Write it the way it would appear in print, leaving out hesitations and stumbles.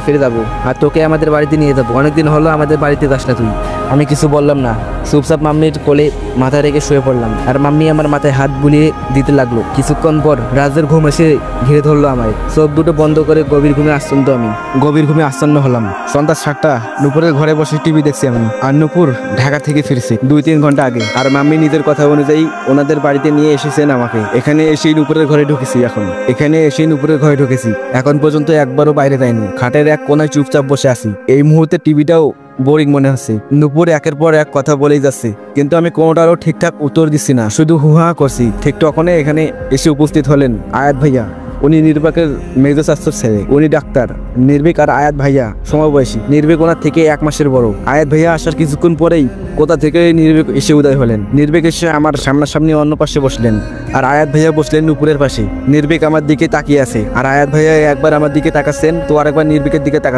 ফিরে যাবো আর তোকে আমাদের বাড়িতে নিয়ে যাবো। অনেকদিন হলো আমাদের বাড়িতে যাস না তুই। আমি কিছু বললাম না, চুপচাপ মাম্মির কোলে মাথা রেখে শুয়ে পড়লাম আর মাম্মি আমার মাথায় হাত বুলিয়ে দিতে লাগলো। কিছুক্ষণ পর রাজের ঘুম এসে ঘিরে ধরলো আমায়। চোখ দুটো বন্ধ করে গভীর ঘুমে আচ্ছন্ন হলাম। সন্ধ্যা 7টা, নুপুরের ঘরে বসে টিভি দেখছি আমি। আর নুপুর ঢাকা থেকে ফিরছে 2-3 ঘন্টা আগে। আর মাম্মি নিজের কথা অনুযায়ী ওনাদের বাড়িতে নিয়ে এসেছেন আমাকে। এখানে এসেই নুপুরের ঘরে ঢুকেছি। এখন পর্যন্ত একবারও বাইরে যায়নি। খাটের এক কোনায় চুপচাপ বসে আছি। এই মুহূর্তে টিভিটাও বোরিং মনে হচ্ছে। নুপুর একের পর এক কথা বলেই যাচ্ছে, কিন্তু আমি কোনোটারও ঠিকঠাক উত্তর দিচ্ছি না, শুধু হুহা করছি। ঠিক তখনই এখানে এসে উপস্থিত হলেন আয়াত ভাইয়া। উনি নির্বাকের মেজো চাচুর ছেলে। উনি ডাক্তার। নির্ভীক আর আয়াত ভাইয়া সমবয়সী। নির্ভীক ওনার থেকে 1 মাসের বড়। আয়াত ভাইয়া আসার কিছুক্ষণ পরেই কোথা থেকে নির্ভীক এসে উদয় হলেন। নির্ভীক এসে আমার সামনাসামনি অন্য পাশে বসলেন আর আয়াত ভাইয়া বসলেন নুপুরের পাশে। নির্ভীক আমার দিকে তাকিয়ে আছে আর আয়াত ভাইয়া একবার আমার দিকে তাকাচ্ছেন তো আরেকবার নির্ভীকের দিকে তাকাচ্ছেন।